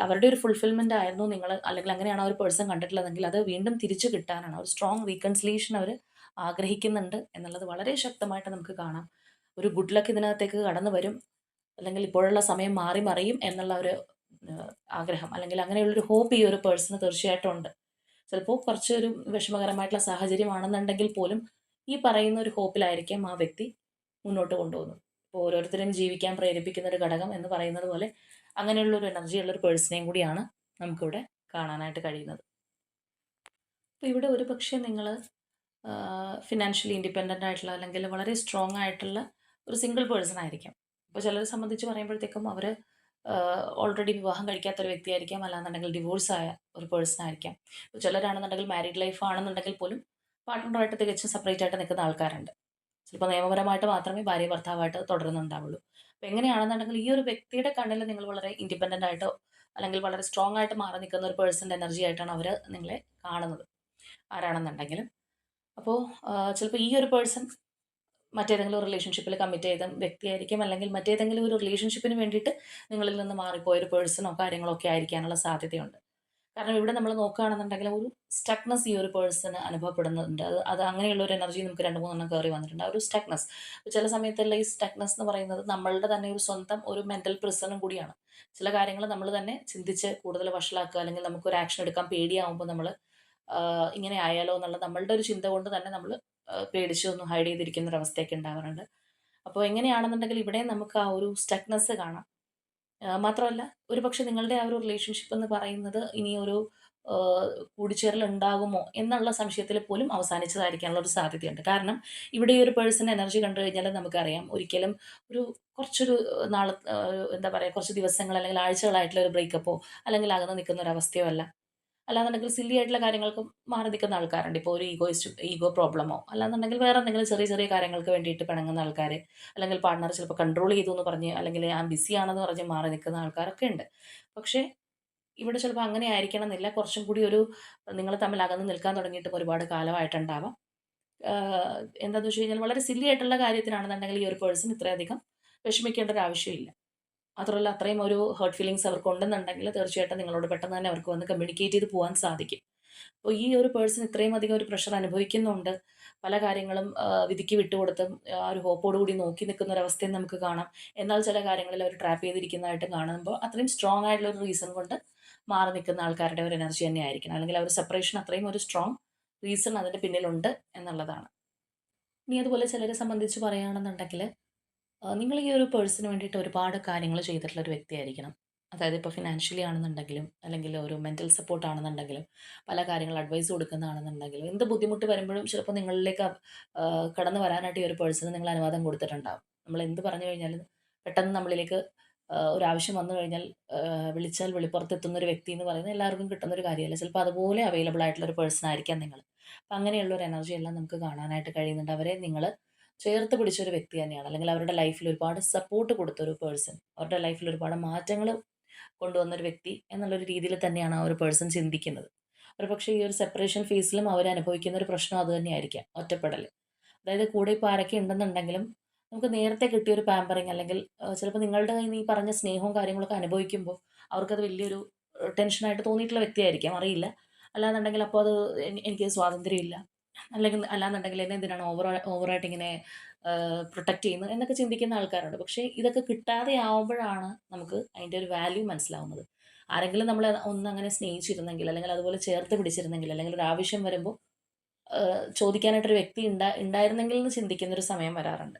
അവരുടെ ഒരു ഫുൾഫിൽമെൻ്റ് ആയിരുന്നു നിങ്ങൾ, അല്ലെങ്കിൽ അങ്ങനെയാണ് ആ ഒരു പേഴ്സൺ കണ്ടിട്ടുള്ളതെങ്കിൽ അത് വീണ്ടും തിരിച്ചു കിട്ടാനാണ്, ഒരു സ്ട്രോങ് റീകൺസിലേഷൻ അവർ ആഗ്രഹിക്കുന്നുണ്ട് എന്നുള്ളത് വളരെ ശക്തമായിട്ട് നമുക്ക് കാണാം. ഒരു ഗുഡ് ലക്ക് ഇതിനകത്തേക്ക് കടന്നു വരും, അല്ലെങ്കിൽ ഇപ്പോഴുള്ള സമയം മാറി മറിയും എന്നുള്ള ഒരു ആഗ്രഹം, അല്ലെങ്കിൽ അങ്ങനെയുള്ളൊരു ഹോപ്പ് ഈ ഒരു പേഴ്സണ് തീർച്ചയായിട്ടും ഉണ്ട്. ചിലപ്പോൾ കുറച്ചൊരു വിഷമകരമായിട്ടുള്ള സാഹചര്യമാണെന്നുണ്ടെങ്കിൽ പോലും ഈ പറയുന്ന ഒരു ഹോപ്പിലായിരിക്കാം ആ വ്യക്തി മുന്നോട്ട് കൊണ്ടുപോകുന്നത്. ഇപ്പോൾ ഓരോരുത്തരും ജീവിക്കാൻ പ്രേരിപ്പിക്കുന്ന ഒരു ഘടകം എന്ന് പറയുന്നത് പോലെ അങ്ങനെയുള്ളൊരു എനർജി ഉള്ളൊരു പേഴ്സണേയും കൂടിയാണ് നമുക്കിവിടെ കാണാനായിട്ട് കഴിയുന്നത്. അപ്പോൾ ഇവിടെ ഒരുപക്ഷേ നിങ്ങൾ ഫിനാൻഷ്യലി ഇൻഡിപെൻഡൻ്റ് ആയിട്ടുള്ള അല്ലെങ്കിൽ വളരെ സ്ട്രോങ് ആയിട്ടുള്ള ഒരു സിംഗിൾ പേഴ്സൺ ആയിരിക്കാം. ഇപ്പോൾ ചിലരെ സംബന്ധിച്ച് പറയുമ്പോഴത്തേക്കും അവർ ഓൾറെഡി വിവാഹം കഴിക്കാത്ത ഒരു വ്യക്തിയായിരിക്കാം, അല്ലാന്നുണ്ടെങ്കിൽ ഡിവോഴ്സ് ആയ ഒരു പേഴ്സൺ ആയിരിക്കാം. ഇപ്പോൾ ചിലരാണെന്നുണ്ടെങ്കിൽ മാരീഡ് ലൈഫ് ആണെന്നുണ്ടെങ്കിൽ പോലും പാർട്ട്ണറുമായിട്ട് തികച്ചും സെപ്പറേറ്റ് ആയിട്ട് നിൽക്കുന്ന ആൾക്കാരുണ്ട്. ചിലപ്പോൾ നിയമപരമായിട്ട് മാത്രമേ ഭാര്യ ഭർത്താവായിട്ട് തുടരുന്നുണ്ടാവുള്ളൂ. അപ്പോൾ എങ്ങനെയാണെന്നുണ്ടെങ്കിൽ ഈ ഒരു വ്യക്തിയുടെ കണ്ണിൽ നിങ്ങൾ വളരെ ഇൻഡിപെൻഡൻ്റ് ആയിട്ടോ അല്ലെങ്കിൽ വളരെ സ്ട്രോങ് ആയിട്ട് മാറി നിൽക്കുന്ന ഒരു പേഴ്സൻ്റെ എനർജി ആയിട്ടാണ് അവർ നിങ്ങളെ കാണുന്നത്, ആരാണെന്നുണ്ടെങ്കിലും. അപ്പോൾ ചിലപ്പോൾ ഈ ഒരു പേഴ്സൺ മറ്റേതെങ്കിലും റിലേഷൻഷിപ്പിൽ കമ്മിറ്റ് ചെയ്ത വ്യക്തിയായിരിക്കും, അല്ലെങ്കിൽ മറ്റേതെങ്കിലും ഒരു റിലേഷൻഷിപ്പിന് വേണ്ടിയിട്ട് നിങ്ങളിൽ നിന്ന് മാറിപ്പോയ ഒരു പേഴ്സണോ കാര്യങ്ങളോ ഒക്കെ ആയിരിക്കാനുള്ള സാധ്യതയുണ്ട്. കാരണം ഇവിടെ നമ്മൾ നോക്കുകയാണെന്നുണ്ടെങ്കിൽ ഒരു സ്റ്റക്നെസ് ഈ ഒരു പേഴ്സണ് അനുഭവപ്പെടുന്നുണ്ട്. അത് അത് അങ്ങനെയുള്ള ഒരു എനർജി നമുക്ക് 2, 3 എണ്ണം കയറി വന്നിട്ടുണ്ട്. ആ ഒരു സ്റ്റക്നെസ് ചില സമയത്തുള്ള ഈ സ്റ്റക്നെസ് എന്ന് പറയുന്നത് നമ്മളുടെ തന്നെ ഒരു സ്വന്തം ഒരു മെൻ്റൽ പ്രിസണും കൂടിയാണ്. ചില കാര്യങ്ങൾ നമ്മൾ തന്നെ ചിന്തിച്ച് കൂടുതൽ വഷളാക്കുക, അല്ലെങ്കിൽ നമുക്കൊരു ആക്ഷൻ എടുക്കാൻ പേടിയാവുമ്പോൾ നമ്മൾ ഇങ്ങനെ ആയാലോ എന്നുള്ള നമ്മളുടെ ഒരു ചിന്ത കൊണ്ട് തന്നെ നമ്മൾ പേടിച്ച് ഒന്ന് ഹൈഡ് ചെയ്തിരിക്കുന്ന ഒരു അവസ്ഥയൊക്കെ ഉണ്ടാവാറുണ്ട്. അപ്പോൾ എങ്ങനെയാണെന്നുണ്ടെങ്കിൽ ഇവിടെ നമുക്ക് ആ ഒരു സ്റ്റക്നെസ് കാണാം. മാത്രമല്ല ഒരുപക്ഷെ നിങ്ങളുടെ ആ ഒരു റിലേഷൻഷിപ്പ് എന്ന് പറയുന്നത് ഇനി ഒരു കൂടിച്ചേരൽ ഉണ്ടാകുമോ എന്നുള്ള സംശയത്തിൽ പോലും അവസാനിച്ചതായിരിക്കാനുള്ള ഒരു സാധ്യതയുണ്ട്. കാരണം ഇവിടെ ഈ ഒരു പേഴ്സൺ എനർജി കണ്ടു കഴിഞ്ഞാൽ നമുക്കറിയാം ഒരിക്കലും ഒരു കുറച്ചൊരു നാൾ എന്താ പറയുക, കുറച്ച് ദിവസങ്ങൾ അല്ലെങ്കിൽ ആഴ്ചകളായിട്ടുള്ള ഒരു ബ്രേക്കപ്പോ അല്ലെങ്കിൽ അകന്ന് നിൽക്കുന്ന ഒരു അവസ്ഥയോ അല്ല. അല്ലാന്നുണ്ടെങ്കിൽ സില്ലി ആയിട്ടുള്ള കാര്യങ്ങൾക്ക് മാറി നിൽക്കുന്ന ആൾക്കാരുണ്ട്. ഇപ്പോൾ ഒരു ഈഗോ പ്രോബ്ലമോ അല്ലാന്നുണ്ടെങ്കിൽ വേറെ എന്തെങ്കിലും ചെറിയ ചെറിയ കാര്യങ്ങൾക്ക് വേണ്ടിയിട്ട് പിണങ്ങുന്ന ആൾക്കാർ, അല്ലെങ്കിൽ പാർട്ണർ ചിലപ്പോൾ കൺട്രോൾ ചെയ്തു എന്ന് പറഞ്ഞ്, അല്ലെങ്കിൽ ഞാൻ ബിസി ആണെന്ന് പറഞ്ഞ് മാറി നിൽക്കുന്ന ആൾക്കാരൊക്കെ ഉണ്ട്. പക്ഷേ ഇവിടെ ചിലപ്പോൾ അങ്ങനെ ആയിരിക്കണം എന്നില്ല. കുറച്ചും കൂടി ഒരു നിങ്ങൾ തമ്മിൽ അകന്ന് നിൽക്കാൻ തുടങ്ങിയിട്ടും ഒരുപാട് കാലമായിട്ടുണ്ടാവാം. എന്താണെന്ന് വെച്ച് കഴിഞ്ഞാൽ വളരെ സില്ലി ആയിട്ടുള്ള കാര്യത്തിനാണെന്നുണ്ടെങ്കിൽ ഈ ഒരു പേഴ്സൺ ഇത്രയധികം വിഷമിക്കേണ്ട ഒരു ആവശ്യമില്ല. മാത്രമല്ല അത്രയും ഒരു ഹേർട്ട് ഫീലിങ്സ് അവർക്കുണ്ടെന്നുണ്ടെങ്കിൽ തീർച്ചയായിട്ടും നിങ്ങളോട് പെട്ടെന്ന് തന്നെ അവർക്ക് വന്ന് കമ്മ്യൂണിക്കേറ്റ് ചെയ്ത് പോകാൻ സാധിക്കും. അപ്പോൾ ഈ ഒരു പേഴ്സൺ ഇത്രയും അധികം ഒരു പ്രഷർ അനുഭവിക്കുന്നുണ്ട്. പല കാര്യങ്ങളും വിധിക്ക് വിട്ടുകൊടുത്തും ആ ഒരു ഹോപ്പോട് കൂടി നോക്കി നിൽക്കുന്ന ഒരു അവസ്ഥയും നമുക്ക് കാണാം. എന്നാൽ ചില കാര്യങ്ങളിൽ അവർ ട്രാപ്പ് ചെയ്തിരിക്കുന്നതായിട്ട് കാണുമ്പോൾ അത്രയും സ്ട്രോങ് ആയിട്ടുള്ള ഒരു റീസൺ കൊണ്ട് മാറി നിൽക്കുന്ന ആൾക്കാരുടെ ഒരു എനർജി തന്നെ ആയിരിക്കണം. അല്ലെങ്കിൽ ആ ഒരു സെപ്പറേഷൻ അത്രയും ഒരു സ്ട്രോങ് റീസൺ അതിൻ്റെ പിന്നിലുണ്ട് എന്നുള്ളതാണ്. ഇനി അതുപോലെ ചിലരെ സംബന്ധിച്ച് പറയുകയാണെന്നുണ്ടെങ്കിൽ നിങ്ങൾ ഈ ഒരു പേഴ്സണിന് വേണ്ടിയിട്ട് ഒരുപാട് കാര്യങ്ങൾ ചെയ്തിട്ടുള്ള ഒരു വ്യക്തിയായിരിക്കണം. അതായത് ഇപ്പോൾ ഫിനാൻഷ്യലി ആണെന്നുണ്ടെങ്കിലും, അല്ലെങ്കിൽ ഒരു മെൻ്റൽ സപ്പോർട്ട് ആണെന്നുണ്ടെങ്കിലും, പല കാര്യങ്ങൾ അഡ്വൈസ് കൊടുക്കുന്നതാണെന്നുണ്ടെങ്കിലും, എന്ത് ബുദ്ധിമുട്ട് വരുമ്പോഴും ചിലപ്പോൾ നിങ്ങളിലേക്ക് കടന്നു വരാനായിട്ട് ഈ ഒരു പേഴ്സണ് നിങ്ങൾ അനുവാദം കൊടുത്തിട്ടുണ്ടാവും. നമ്മൾ എന്ത് പറഞ്ഞു കഴിഞ്ഞാലും പെട്ടെന്ന് നമ്മളിലേക്ക് ഒരാവശ്യം വന്നു കഴിഞ്ഞാൽ വിളിച്ചാൽ വെളിപ്പുറത്തെത്തുന്ന ഒരു വ്യക്തി എന്ന് പറയുന്നത് എല്ലാവർക്കും കിട്ടുന്ന ഒരു കാര്യമല്ല. ചിലപ്പോൾ അതുപോലെ അവൈലബിൾ ആയിട്ടുള്ള ഒരു പേഴ്സൺ ആയിരിക്കാം നിങ്ങൾ. അപ്പം അങ്ങനെയുള്ള ഒരു എനർജി എല്ലാം നമുക്ക് കാണാനായിട്ട് കഴിയുന്നുണ്ട്. അവരെ നിങ്ങൾ ചേർത്ത് പിടിച്ചൊരു വ്യക്തി തന്നെയാണ്. അല്ലെങ്കിൽ അവരുടെ ലൈഫിൽ ഒരുപാട് സപ്പോർട്ട് കൊടുത്തൊരു പേഴ്സൺ, അവരുടെ ലൈഫിൽ ഒരുപാട് മാറ്റങ്ങൾ കൊണ്ടുവന്നൊരു വ്യക്തി എന്നുള്ളൊരു രീതിയിൽ തന്നെയാണ് ആ ഒരു പേഴ്സൺ ചിന്തിക്കുന്നത്. ഒരുപക്ഷേ ഈ ഒരു സെപ്പറേഷൻ ഫേസിലും അവർ അനുഭവിക്കുന്ന ഒരു പ്രശ്നം അത് തന്നെയായിരിക്കാം, ഒറ്റപ്പെടൽ. അതായത് കൂടെ ഇപ്പോൾ ആരൊക്കെ ഉണ്ടെന്നുണ്ടെങ്കിലും നമുക്ക് നേരത്തെ കിട്ടിയൊരു പാമ്പറിങ്, അല്ലെങ്കിൽ ചിലപ്പോൾ നിങ്ങളുടെ കയ്യിൽ നിന്ന് ഈ പറഞ്ഞ സ്നേഹവും കാര്യങ്ങളൊക്കെ അനുഭവിക്കുമ്പോൾ അവർക്കത് വലിയൊരു ടെൻഷനായിട്ട് തോന്നിയിട്ടുള്ള വ്യക്തിയായിരിക്കാം, അറിയില്ല. അല്ലാന്നുണ്ടെങ്കിൽ അപ്പോൾ അത് എനിക്ക് സ്വാതന്ത്ര്യമില്ല, അല്ലെങ്കിൽ അല്ലാന്നുണ്ടെങ്കിൽ എന്നെ എന്തിനാണ് ഓവറായിട്ട് ഇങ്ങനെ പ്രൊട്ടക്റ്റ് ചെയ്യുന്നത് എന്നൊക്കെ ചിന്തിക്കുന്ന ആൾക്കാരുണ്ട്. പക്ഷേ ഇതൊക്കെ കിട്ടാതെ ആവുമ്പോഴാണ് നമുക്ക് അതിൻ്റെ ഒരു വാല്യൂ മനസ്സിലാവുന്നത്. ആരെങ്കിലും നമ്മളെ ഒന്നങ്ങനെ സ്നേഹിച്ചിരുന്നെങ്കിൽ, അല്ലെങ്കിൽ അതുപോലെ ചേർത്ത് പിടിച്ചിരുന്നെങ്കിൽ, അല്ലെങ്കിൽ ഒരു ആവശ്യം വരുമ്പോൾ ചോദിക്കാനായിട്ടൊരു വ്യക്തി ഉണ്ടായിരുന്നെങ്കിൽ എന്ന് ചിന്തിക്കുന്നൊരു സമയം വരാറുണ്ട്.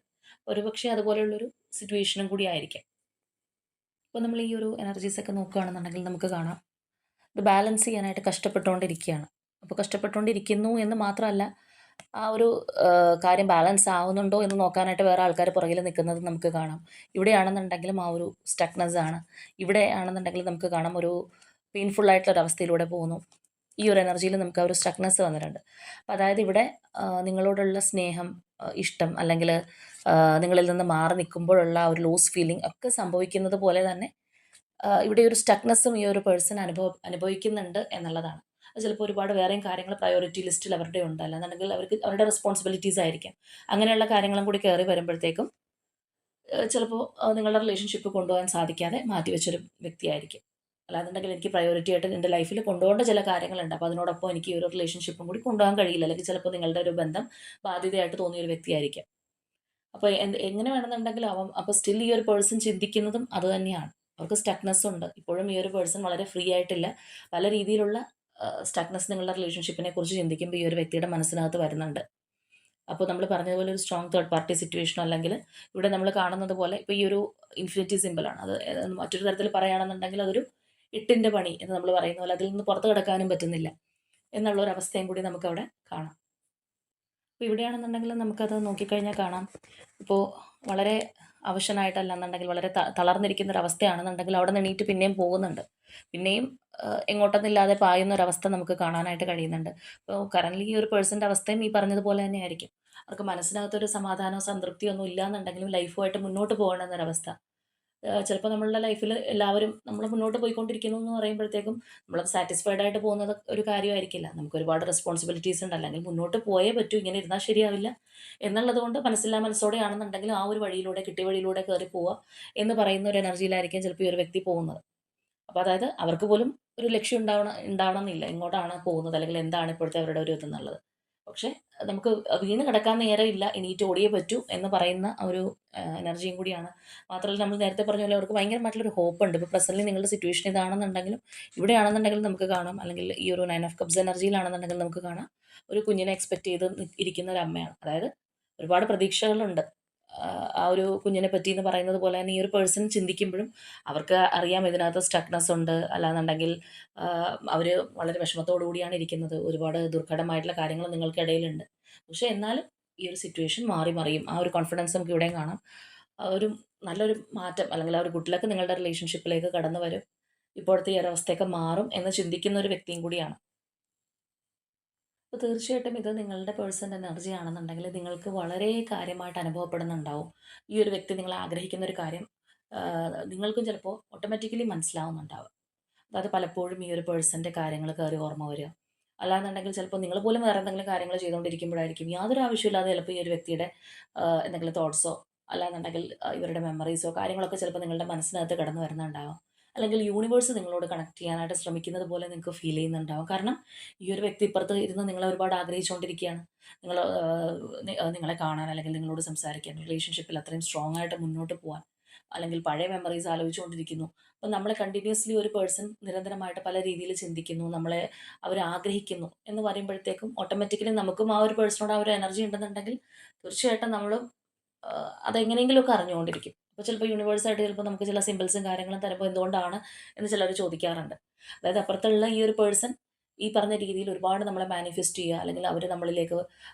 ഒരുപക്ഷെ അതുപോലെയുള്ളൊരു സിറ്റുവേഷനും കൂടി ആയിരിക്കാം. അപ്പോൾ നമ്മൾ ഈ ഒരു എനർജീസൊക്കെ നോക്കുകയാണെന്നുണ്ടെങ്കിൽ നമുക്ക് കാണാം, ഇത് ബാലൻസ് ചെയ്യാനായിട്ട് കഷ്ടപ്പെട്ടുകൊണ്ടിരിക്കുകയാണ്. അപ്പോൾ കഷ്ടപ്പെട്ടുകൊണ്ടിരിക്കുന്നു എന്ന് മാത്രമല്ല, ആ ഒരു കാര്യം ബാലൻസ് ആവുന്നുണ്ടോ എന്ന് നോക്കാനായിട്ട് വേറെ ആൾക്കാർ പുറകിൽ നിൽക്കുന്നത് നമുക്ക് കാണാം. ഇവിടെയാണെന്നുണ്ടെങ്കിലും ആ ഒരു സ്റ്റക്നെസ് ആണ്. ഇവിടെ ആണെന്നുണ്ടെങ്കിൽ നമുക്ക് കാണാം ഒരു പെയിൻഫുൾ ആയിട്ടുള്ള ഒരു അവസ്ഥയിലൂടെ പോകുന്നു. ഈ ഒരു എനർജിയിൽ നമുക്ക് ആ ഒരു സ്റ്റക്നെസ് വന്നിട്ടുണ്ട്. അപ്പോൾ അതായത് ഇവിടെ നിങ്ങളോടുള്ള സ്നേഹം, ഇഷ്ടം, അല്ലെങ്കിൽ നിങ്ങളിൽ നിന്ന് മാറി നിൽക്കുമ്പോഴുള്ള ആ ഒരു ലോസ് ഫീലിംഗ് ഒക്കെ സംഭവിക്കുന്നത് പോലെ തന്നെ ഇവിടെ ഒരു സ്റ്റക്നെസ്സും ഈ ഒരു പേഴ്സൺ അനുഭവിക്കുന്നുണ്ട് എന്നുള്ളതാണ്. അത് ചിലപ്പോൾ ഒരുപാട് വേറെയും കാര്യങ്ങൾ പ്രയോറിറ്റി ലിസ്റ്റിൽ അവരുടെ ഉണ്ട്. അല്ലാന്നുണ്ടെങ്കിൽ അവർക്ക് അവരുടെ റെസ്പോൺസിബിലിറ്റീസ് ആയിരിക്കാം. അങ്ങനെയുള്ള കാര്യങ്ങളും കൂടി കയറി വരുമ്പോഴത്തേക്കും ചിലപ്പോൾ നിങ്ങളുടെ റിലേഷൻഷിപ്പ് കൊണ്ടുപോകാൻ സാധിക്കാതെ മാറ്റിവെച്ചൊരു വ്യക്തിയായിരിക്കും. അല്ലാന്നുണ്ടെങ്കിൽ എനിക്ക് പ്രയോറിറ്റി ആയിട്ട് എൻ്റെ ലൈഫിൽ കൊണ്ടുപോകേണ്ട ചില കാര്യങ്ങളുണ്ട്. അപ്പോൾ അതിനോടൊപ്പം എനിക്ക് ഈ ഒരു റിലേഷൻഷിപ്പും കൂടി കൊണ്ടുപോകാൻ കഴിയില്ല. അല്ലെങ്കിൽ ചിലപ്പോൾ നിങ്ങളുടെ ഒരു ബന്ധം ബാധ്യതയായിട്ട് തോന്നിയ ഒരു വ്യക്തിയായിരിക്കാം. അപ്പോൾ എങ്ങനെ വേണമെന്നുണ്ടെങ്കിലും അപ്പോൾ സ്റ്റിൽ ഈ ഒരു പേഴ്സൺ ചിന്തിക്കുന്നതും അത് തന്നെയാണ്. അവർക്ക് സ്റ്റക്നെസ് ഉണ്ട്. ഇപ്പോഴും ഈ ഒരു പേഴ്സൺ വളരെ ഫ്രീ ആയിട്ടില്ല. പല രീതിയിലുള്ള സ്റ്റക്നെസ് നിങ്ങളുടെ റിലേഷൻഷിപ്പിനെ കുറിച്ച് ചിന്തിക്കുമ്പോൾ ഈ ഒരു വ്യക്തിയുടെ മനസ്സിനകത്ത് വരുന്നുണ്ട്. അപ്പോൾ നമ്മൾ പറഞ്ഞതുപോലെ ഒരു സ്ട്രോങ് തേർഡ് പാർട്ടി സിറ്റുവേഷനോ, അല്ലെങ്കിൽ ഇവിടെ നമ്മൾ കാണുന്നത് പോലെ ഇപ്പോൾ ഈ ഒരു ഇൻഫിനിറ്റി സിമ്പിളാണ്. അത് മറ്റൊരു തരത്തിൽ പറയുകയാണെന്നുണ്ടെങ്കിൽ അതൊരു 8ൻ്റെ പണി എന്ന് നമ്മൾ പറയുന്ന പോലെ അതിൽ നിന്ന് പുറത്ത് കിടക്കാനും പറ്റുന്നില്ല. എന്നുള്ളൊരവസ്ഥയും കൂടി നമുക്കവിടെ കാണാം. അപ്പോൾ ഇവിടെയാണെന്നുണ്ടെങ്കിൽ നമുക്കത് നോക്കിക്കഴിഞ്ഞാൽ കാണാം. ഇപ്പോൾ വളരെ അവശനായിട്ടല്ലാന്നുണ്ടെങ്കിൽ വളരെ തളർന്നിരിക്കുന്ന ഒരു അവസ്ഥയാണെന്നുണ്ടെങ്കിൽ അവിടെ നിന്ന് എണീറ്റ് പിന്നെയും പോകുന്നുണ്ട്. പിന്നെയും എങ്ങോട്ടെന്നില്ലാതെ പായുന്ന ഒരവസ്ഥ നമുക്ക് കാണാനായിട്ട് കഴിയുന്നുണ്ട്. അപ്പോൾ കറൻറ്റ്ലി ഈ ഒരു പേഴ്സൻ്റെ അവസ്ഥയും ഈ പറഞ്ഞതുപോലെ തന്നെയായിരിക്കും. അവർക്ക് മനസ്സിനകത്തൊരു സമാധാനമോ സംതൃപ്തിയോ ഒന്നും ഇല്ലാന്നുണ്ടെങ്കിലും ലൈഫുമായിട്ട് മുന്നോട്ട് പോകണം എന്നൊരവസ്ഥ. ചിലപ്പോൾ നമ്മളുടെ ലൈഫിൽ എല്ലാവരും നമ്മൾ മുന്നോട്ട് പോയിക്കൊണ്ടിരിക്കുന്നു എന്ന് പറയുമ്പോഴത്തേക്കും നമ്മളത് സാറ്റിസ്ഫൈഡ് ആയിട്ട് പോകുന്നത് ഒരു കാര്യമായിരിക്കില്ല. നമുക്ക് ഒരുപാട് റെസ്പോൺസിബിലിറ്റീസ് ഉണ്ട്. അല്ലെങ്കിൽ മുന്നോട്ട് പോയേ പറ്റൂ, ഇങ്ങനെ ഇരുന്നാൽ ശരിയാവില്ല എന്നുള്ളത് കൊണ്ട് മനസ്സില്ലാ മനസ്സോടെയാണെന്നുണ്ടെങ്കിലും ആ ഒരു വഴിയിലൂടെ, കിട്ടിയ വഴിയിലൂടെ കയറി പോവുക എന്ന് പറയുന്ന ഒരു എനർജിയിലായിരിക്കും ചിലപ്പോൾ ഈ ഒരു വ്യക്തി പോകുന്നത്. അപ്പോൾ അതായത് അവർക്ക് പോലും ഒരു ലക്ഷ്യം ഉണ്ടാവണമെന്നില്ല. എങ്ങോട്ടാണ് പോകുന്നത് അല്ലെങ്കിൽ എന്താണ് ഇപ്പോഴത്തെ അവരുടെ ഒരു ഇതെന്നുള്ളത്. പക്ഷേ നമുക്ക് വീണ് കിടക്കാൻ നേരമില്ല, എണീറ്റ് ഓടിയേ പറ്റൂ എന്ന് പറയുന്ന ഒരു എനർജിയും കൂടിയാണ്. മാത്രമല്ല നമ്മൾ നേരത്തെ പറഞ്ഞ പോലെ അവർക്ക് ഭയങ്കരമായിട്ടുള്ളൊരു ഹോപ്പുണ്ട്. ഇപ്പോൾ പ്രസന്റ്ലി നിങ്ങളുടെ സിറ്റുവേഷൻ ഇതാണെന്നുണ്ടെങ്കിലും ഇവിടെയാണെന്നുണ്ടെങ്കിലും നമുക്ക് കാണാം, അല്ലെങ്കിൽ ഈ ഒരു 9 ഓഫ് കപ്സ് എനർജിയിലാണെന്നുണ്ടെങ്കിൽ നമുക്ക് കാണാം, ഒരു കുഞ്ഞിനെ എക്സ്പെക്ട് ചെയ്ത് ഇരിക്കുന്ന ഒരു അമ്മയാണ്. അതായത് ഒരുപാട് പ്രതീക്ഷകളുണ്ട്. ആ ഒരു കുഞ്ഞിനെ പറ്റി എന്ന് പറയുന്നത് പോലെ തന്നെ ഈ ഒരു പേഴ്സൺ ചിന്തിക്കുമ്പോഴും അവർക്ക് അറിയാം ഇതിനകത്ത് സ്റ്റക്നെസ് ഉണ്ട്. അല്ലാന്നുണ്ടെങ്കിൽ അവർ വളരെ വിഷമത്തോടു കൂടിയാണ് ഇരിക്കുന്നത്. ഒരുപാട് ദുർഘടമായിട്ടുള്ള കാര്യങ്ങൾ നിങ്ങൾക്കിടയിലുണ്ട്. പക്ഷേ എന്നാലും ഈ ഒരു സിറ്റുവേഷൻ മാറി മറിയും. ആ ഒരു കോൺഫിഡൻസ് നമുക്ക് ഇവിടെയും കാണാം. ആ ഒരു നല്ലൊരു മാറ്റം അല്ലെങ്കിൽ ആ ഒരു ഗുഡ് ലക്ക് നിങ്ങളുടെ റിലേഷൻഷിപ്പിലേക്ക് കടന്നു വരും. ഇപ്പോഴത്തെ ഈ ഒരവസ്ഥയൊക്കെ മാറും എന്ന് ചിന്തിക്കുന്ന ഒരു വ്യക്തിയും കൂടിയാണ്. അപ്പോൾ തീർച്ചയായിട്ടും ഇത് നിങ്ങളുടെ പേഴ്സൻ്റെ എനർജി ആണെന്നുണ്ടെങ്കിൽ നിങ്ങൾക്ക് വളരെ കാര്യമായിട്ട് അനുഭവപ്പെടുന്നുണ്ടാവും. ഈ ഒരു വ്യക്തി നിങ്ങൾ ആഗ്രഹിക്കുന്ന ഒരു കാര്യം നിങ്ങൾക്കും ചിലപ്പോൾ ഓട്ടോമാറ്റിക്കലി മനസ്സിലാവുന്നുണ്ടാവും. അതായത് പലപ്പോഴും ഈ ഒരു പേഴ്സൻ്റെ കാര്യങ്ങൾ കയറി ഓർമ്മ വരിക. അല്ലാന്നുണ്ടെങ്കിൽ ചിലപ്പോൾ നിങ്ങൾ പോലും വേറെ എന്തെങ്കിലും കാര്യങ്ങൾ ചെയ്തുകൊണ്ടിരിക്കുമ്പോഴായിരിക്കും യാതൊരു ആവശ്യമില്ലാതെ ചിലപ്പോൾ ഈ ഒരു വ്യക്തിയുടെ എന്തെങ്കിലും തോട്ട്സോ അല്ലാന്നുണ്ടെങ്കിൽ ഇവരുടെ മെമ്മറീസോ കാര്യങ്ങളൊക്കെ ചിലപ്പോൾ നിങ്ങളുടെ മനസ്സിനകത്ത് കടന്നു വരുന്നുണ്ടാവാം. അല്ലെങ്കിൽ യൂണിവേഴ്സ് നിങ്ങളോട് കണക്ട് ചെയ്യാനായിട്ട് ശ്രമിക്കുന്നത് പോലെ നിങ്ങൾക്ക് ഫീൽ ചെയ്യുന്നുണ്ടാവും. കാരണം ഈ ഒരു വ്യക്തി ഇപ്പുറത്ത് ഇരുന്ന് നിങ്ങളെ ഒരുപാട് ആഗ്രഹിച്ചുകൊണ്ടിരിക്കുകയാണ്. നിങ്ങൾ നിങ്ങളെ കാണാൻ അല്ലെങ്കിൽ നിങ്ങളോട് സംസാരിക്കാൻ, റിലേഷൻഷിപ്പിൽ അത്രയും സ്ട്രോങ് ആയിട്ട് മുന്നോട്ട് പോകാൻ, അല്ലെങ്കിൽ പഴയ മെമ്മറീസ് ആലോചിച്ചുകൊണ്ടിരിക്കുന്നു. അപ്പം നമ്മളെ കണ്ടിന്യൂസ്ലി ഒരു പേഴ്സൺ നിരന്തരമായിട്ട് പല രീതിയിൽ ചിന്തിക്കുന്നു, നമ്മളെ അവർ ആഗ്രഹിക്കുന്നു എന്ന് പറയുമ്പോഴത്തേക്കും ഓട്ടോമാറ്റിക്കലി നമുക്കും ആ ഒരു പേഴ്സണോട് ആ ഒരു എനർജി ഉണ്ടെന്നുണ്ടെങ്കിൽ തീർച്ചയായിട്ടും നമ്മളും അതെങ്ങനെയെങ്കിലുമൊക്കെ അറിഞ്ഞുകൊണ്ടിരിക്കും. അപ്പോൾ ചിലപ്പോൾ യൂണിവേഴ്സായിട്ട് ചിലപ്പോൾ നമുക്ക് ചില സിമ്പിൾസും കാര്യങ്ങളും തരുമ്പോൾ എന്തുകൊണ്ടാണ് എന്ന് ചിലർ ചോദിക്കാറുണ്ട്. അതായത് അപ്പുറത്തുള്ള ഈ ഒരു പേഴ്സൺ ഈ പറഞ്ഞ രീതിയിൽ ഒരുപാട് നമ്മളെ മാനിഫെസ്റ്റ് ചെയ്യുക അല്ലെങ്കിൽ അവർ നമ്മളിലേക്ക്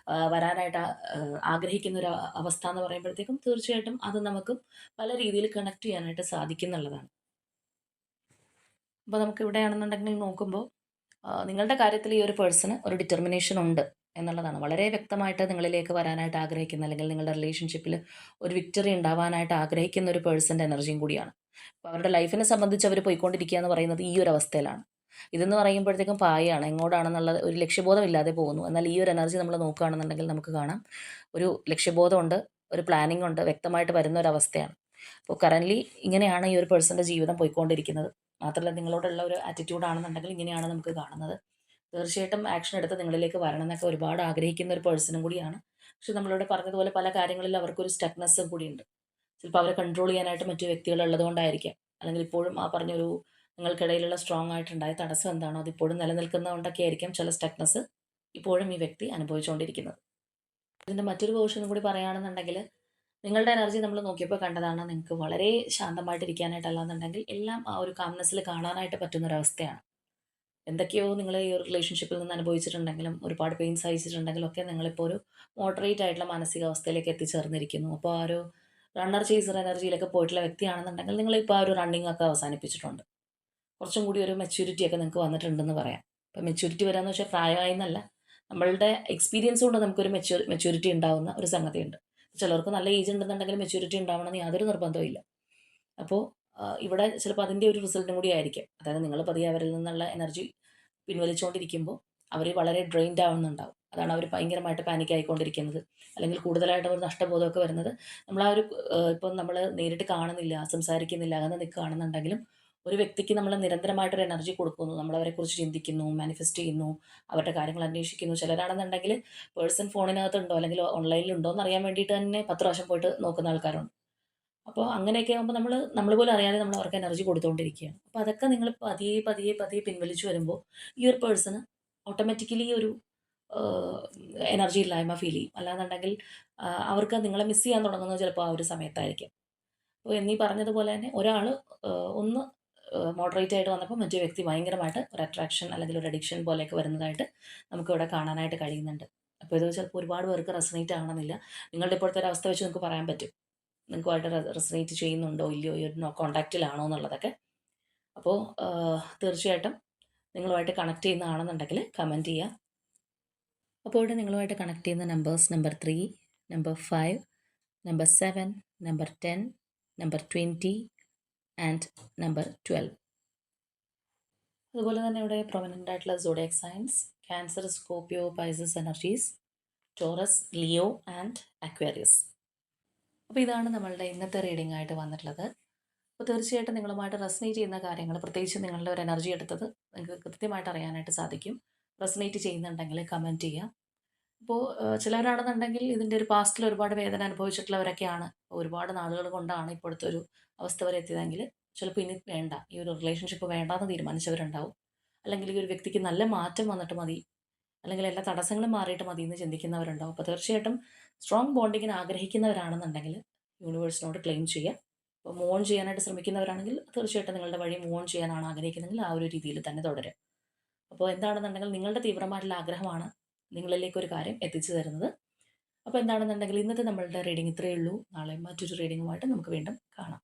വരാനായിട്ട് ആഗ്രഹിക്കുന്ന ഒരു അവസ്ഥ എന്ന് പറയുമ്പോഴത്തേക്കും തീർച്ചയായിട്ടും അത് നമുക്ക് പല രീതിയിൽ കണക്ട് ചെയ്യാനായിട്ട് സാധിക്കുന്നുള്ളതാണ്. അപ്പോൾ നമുക്ക് ഇവിടെയാണെന്നുണ്ടെങ്കിൽ നോക്കുമ്പോൾ നിങ്ങളുടെ കാര്യത്തിൽ ഈ ഒരു പേഴ്സണ് ഒരു ഡിറ്റർമിനേഷൻ ഉണ്ട് എന്നുള്ളതാണ്. വളരെ വ്യക്തമായിട്ട് നിങ്ങളിലേക്ക് വരാനായിട്ട് ആഗ്രഹിക്കുന്ന അല്ലെങ്കിൽ നിങ്ങളുടെ റിലേഷൻഷിപ്പിൽ ഒരു വിക്ടറി ഉണ്ടാവാനായിട്ട് ആഗ്രഹിക്കുന്ന ഒരു പേഴ്സൻ്റെ എനർജിയും കൂടിയാണ്. അപ്പോൾ അവരുടെ ലൈഫിനെ സംബന്ധിച്ച് അവർ പോയിക്കൊണ്ടിരിക്കുക എന്ന് പറയുന്നത് ഈ ഒരു അവസ്ഥയിലാണ്. ഇതെന്ന് പറയുമ്പോഴത്തേക്കും പായാണ്, എങ്ങോട്ടാണെന്നുള്ള ഒരു ലക്ഷ്യബോധം ഇല്ലാതെ പോകുന്നു. എന്നാൽ ഈ ഒരു എനർജി നമ്മൾ നോക്കുകയാണെന്നുണ്ടെങ്കിൽ നമുക്ക് കാണാം ഒരു ലക്ഷ്യബോധമുണ്ട്, ഒരു പ്ലാനിംഗ് ഉണ്ട്, വ്യക്തമായിട്ട് വരുന്ന ഒരു അവസ്ഥയാണ്. അപ്പോൾ കറൻ്റ്ലി ഇങ്ങനെയാണ് ഈ ഒരു പേഴ്സൻ്റെ ജീവിതം പോയിക്കൊണ്ടിരിക്കുന്നത്. മാത്രമല്ല നിങ്ങളോടുള്ള ഒരു ആറ്റിറ്റ്യൂഡ് ആണെന്നുണ്ടെങ്കിൽ ഇങ്ങനെയാണ് നമുക്ക് കാണുന്നത്. തീർച്ചയായിട്ടും ആക്ഷൻ എടുത്ത് നിങ്ങളിലേക്ക് വരണം എന്നൊക്കെ ഒരുപാട് ആഗ്രഹിക്കുന്ന ഒരു പേഴ്സണും കൂടിയാണ്. പക്ഷെ നമ്മളിവിടെ പറഞ്ഞതുപോലെ പല കാര്യങ്ങളിലും അവർക്കൊരു സ്റ്റക്നെസ്സും കൂടിയുണ്ട്. ചിലപ്പോൾ അവരെ കൺട്രോൾ ചെയ്യാനായിട്ട് മറ്റു വ്യക്തികൾ ഉള്ളത് കൊണ്ടായിരിക്കാം. അല്ലെങ്കിൽ ഇപ്പോഴും ആ പറഞ്ഞൊരു നിങ്ങൾക്കിടയിലുള്ള സ്ട്രോങ് ആയിട്ടുണ്ടായ തടസ്സം എന്താണോ അതിപ്പോഴും നിലനിൽക്കുന്നത് കൊണ്ടൊക്കെ ആയിരിക്കാം ചില സ്റ്റക്നെസ് ഇപ്പോഴും ഈ വ്യക്തി അനുഭവിച്ചുകൊണ്ടിരിക്കുന്നത്. ഇതിൻ്റെ മറ്റൊരു വേർഷനും കൂടി പറയുകയാണെന്നുണ്ടെങ്കിൽ നിങ്ങളുടെ എനർജി നമ്മൾ നോക്കിയപ്പോൾ കണ്ടതാണ് നിങ്ങൾക്ക് വളരെ ശാന്തമായിട്ടിരിക്കാനായിട്ടല്ലാന്നുണ്ടെങ്കിൽ എല്ലാം ആ ഒരു കാംനെസ്സിൽ കാണാനായിട്ട് പറ്റുന്നൊരവസ്ഥയാണ്. എന്തൊക്കെയോ നിങ്ങൾ ഈ ഒരു റിലേഷൻഷിപ്പിൽ നിന്ന് അനുഭവിച്ചിട്ടുണ്ടെങ്കിലും ഒരുപാട് പെയിൻ സഹിച്ചിട്ടുണ്ടെങ്കിലും ഒക്കെ നിങ്ങളിപ്പോൾ ഒരു മോഡറേറ്റ് ആയിട്ടുള്ള മാനസികാവസ്ഥയിലേക്ക് എത്തിച്ചേർന്നിരിക്കുന്നു. അപ്പോൾ ആ ഒരു റണ്ണർ ചേസർ എനർജിയിലൊക്കെ പോയിട്ടുള്ള വ്യക്തിയാണെന്നുണ്ടെങ്കിൽ നിങ്ങളിപ്പോൾ ആ ഒരു റണ്ണിങ് ഒക്കെ അവസാനിപ്പിച്ചിട്ടുണ്ട്. കുറച്ചും കൂടി ഒരു മെച്യൂരിറ്റി ഒക്കെ നിങ്ങൾക്ക് വന്നിട്ടുണ്ടെന്ന് പറയാം. ഇപ്പോൾ മെച്യൂരിറ്റി വരാമെന്ന് വെച്ചാൽ പ്രായമായി എന്നല്ല, നമ്മളുടെ എക്സ്പീരിയൻസ് കൊണ്ട് നമുക്കൊരു മെച്യൂരിറ്റി ഉണ്ടാവുന്ന ഒരു സംഗതിയുണ്ട്. ചിലർക്ക് നല്ല ഏജ് ഉണ്ടെന്നുണ്ടെങ്കിൽ മെച്യൂരിറ്റി ഉണ്ടാവണമെന്ന് യാതൊരു നിർബന്ധവും ഇല്ല. അപ്പോൾ ഇവിടെ ചിലപ്പോൾ അതിൻ്റെ ഒരു റിസൾട്ടും കൂടി ആയിരിക്കും. അതായത് നിങ്ങൾ പതിയെ അവരിൽ നിന്നുള്ള എനർജി പിൻവലിച്ചുകൊണ്ടിരിക്കുമ്പോൾ അവർ വളരെ ഡ്രെയിൻഡ് ആവുന്നുണ്ടാവും. അതാണ് അവർ ഭയങ്കരമായിട്ട് പാനിക് ആയിക്കൊണ്ടിരിക്കുന്നത്. അല്ലെങ്കിൽ കൂടുതലായിട്ട് ഒരു നഷ്ടബോധമൊക്കെ വരുന്നത് നമ്മൾ ആ ഒരു ഇപ്പം നമ്മൾ നേരിട്ട് കാണുന്നില്ല, സംസാരിക്കുന്നില്ല, അകന്ന് നിൽക്കുകയാണെന്നുണ്ടെങ്കിലും ഒരു വ്യക്തിക്ക് നമ്മൾ നിരന്തരമായിട്ടൊരു എനർജി കൊടുക്കുന്നു. നമ്മളവരെക്കുറിച്ച് ചിന്തിക്കുന്നു, മാനിഫെസ്റ്റ് ചെയ്യുന്നു, അവരുടെ കാര്യങ്ങൾ അന്വേഷിക്കുന്നു. ചിലരാണെന്നുണ്ടെങ്കിൽ പേഴ്സൺ ഫോണിനകത്തുണ്ടോ അല്ലെങ്കിൽ ഓൺലൈനിലുണ്ടോ എന്നറിയാൻ വേണ്ടിയിട്ട് തന്നെ 10 പ്രാവശ്യം പോയിട്ട് നോക്കുന്ന ആൾക്കാരുണ്ട്. അപ്പോൾ അങ്ങനെയൊക്കെ ആകുമ്പോൾ നമ്മൾ പോലും അറിയാതെ നമ്മൾ അവർക്ക് എനർജി കൊടുത്തുകൊണ്ടിരിക്കുകയാണ്. അപ്പോൾ അതൊക്കെ നിങ്ങൾ പതിയെ പതിയെ പതിയെ പിൻവലിച്ചു വരുമ്പോൾ ഈ ഒരു പേഴ്സണ് ഓട്ടോമാറ്റിക്കലി ഒരു എനർജി ഇല്ലായ്മ ഫീൽ ചെയ്യും. അല്ലാന്നുണ്ടെങ്കിൽ അവർക്ക് നിങ്ങളെ മിസ് ചെയ്യാൻ തുടങ്ങുന്നത് ചിലപ്പോൾ ആ ഒരു സമയത്തായിരിക്കും. അപ്പോൾ എന്നീ പറഞ്ഞതുപോലെ തന്നെ ഒരാൾ ഒന്ന് മോഡറേറ്റ് ആയിട്ട് വന്നപ്പോൾ മറ്റേ വ്യക്തി ഭയങ്കരമായിട്ട് ഒരു അട്രാക്ഷൻ അല്ലെങ്കിൽ ഒരു അഡിക്ഷൻ പോലെയൊക്കെ വരുന്നതായിട്ട് നമുക്കിവിടെ കാണാനായിട്ട് കഴിയുന്നുണ്ട്. അപ്പോൾ ഇത് ചിലപ്പോൾ ഒരുപാട് പേർക്ക് റെസൊനേറ്റ് ആവണമെന്നില്ല. നിങ്ങളുടെ ഇപ്പോഴത്തെ ഒരു അവസ്ഥ വെച്ച് നിങ്ങൾക്ക് പറയാൻ പറ്റും. നിങ്ങൾക്കുമായിട്ട് റെസൊനേറ്റ് ചെയ്യുന്നുണ്ടോ ഇല്ലയോ, ഈ ഒരു കോൺടാക്റ്റിലാണോ എന്നുള്ളതൊക്കെ. അപ്പോൾ തീർച്ചയായിട്ടും നിങ്ങളുമായിട്ട് കണക്ട് ചെയ്യുന്നതാണെന്നുണ്ടെങ്കിൽ കമൻറ്റ് ചെയ്യുക. അപ്പോൾ ഇവിടെ നിങ്ങളുമായിട്ട് കണക്ട് ചെയ്യുന്ന numbers number 3, number 5, number 7, number 10, number 20 and number 12. അതുപോലെ തന്നെ ഇവിടെ പ്രൊമിനൻ്റ് ആയിട്ടുള്ള zodiac signs Cancer, Scorpio, Pisces energies, Taurus, Leo and Aquarius. അപ്പോൾ ഇതാണ് നമ്മളുടെ ഇന്നത്തെ റീഡിംഗ് ആയിട്ട് വന്നിട്ടുള്ളത്. അപ്പോൾ തീർച്ചയായിട്ടും നിങ്ങളുമായിട്ട് റെസനേറ്റ് ചെയ്യുന്ന കാര്യങ്ങൾ, പ്രത്യേകിച്ച് നിങ്ങളുടെ ഒരു എനർജി എടുത്തത് നിങ്ങൾക്ക് കൃത്യമായിട്ട് അറിയാനായിട്ട് സാധിക്കും. റെസനേറ്റ് ചെയ്യുന്നുണ്ടെങ്കിൽ കമൻറ്റ് ചെയ്യുക. അപ്പോൾ ചിലവരാണെന്നുണ്ടെങ്കിൽ ഇതിൻ്റെ ഒരു പാസ്റ്റിൽ ഒരുപാട് വേദന അനുഭവിച്ചിട്ടുള്ളവരൊക്കെയാണ്. ഒരുപാട് നാളുകൾ കൊണ്ടാണ് ഇപ്പോഴത്തെ ഒരു അവസ്ഥ വരെ എത്തിയതെങ്കിൽ ചിലപ്പോൾ ഇനി വേണ്ട, ഈ ഒരു റിലേഷൻഷിപ്പ് വേണ്ടാന്ന് തീരുമാനിച്ചവരുണ്ടാവും. അല്ലെങ്കിൽ ഈ ഒരു വ്യക്തിക്ക് നല്ല മാറ്റം വന്നിട്ട് മതി, അല്ലെങ്കിൽ എല്ലാ തടസ്സങ്ങളും മാറിയിട്ട് മതി എന്ന് ചിന്തിക്കുന്നവരുണ്ടാവും. അപ്പോൾ തീർച്ചയായിട്ടും സ്ട്രോങ് ബോണ്ടിങ്ങിന് ആഗ്രഹിക്കുന്നവരാണെന്നുണ്ടെങ്കിൽ യൂണിവേഴ്സിനോട് ക്ലെയിം ചെയ്യുക. അപ്പോൾ മൂവ് ഓൺ ചെയ്യാനായിട്ട് ശ്രമിക്കുന്നവരാണെങ്കിൽ തീർച്ചയായിട്ടും നിങ്ങളുടെ വഴി മൂവ് ഓൺ ചെയ്യാനാണ് ആഗ്രഹിക്കുന്നതെങ്കിൽ ആ ഒരു രീതിയിൽ തന്നെ തുടരുക. അപ്പോൾ എന്താണെന്നുണ്ടെങ്കിൽ നിങ്ങളുടെ തീവ്രമായിട്ടുള്ള ആഗ്രഹമാണ് നിങ്ങളിലേക്ക് ഒരു കാര്യം എത്തിച്ചു തരുന്നത്. അപ്പോൾ എന്താണെന്നുണ്ടെങ്കിൽ ഇന്നത്തെ നമ്മളുടെ റീഡിംഗ് ഇത്രയേ ഉള്ളൂ. നാളെ മറ്റൊരു റീഡിങ്ങുമായിട്ട് നമുക്ക് വീണ്ടും കാണാം.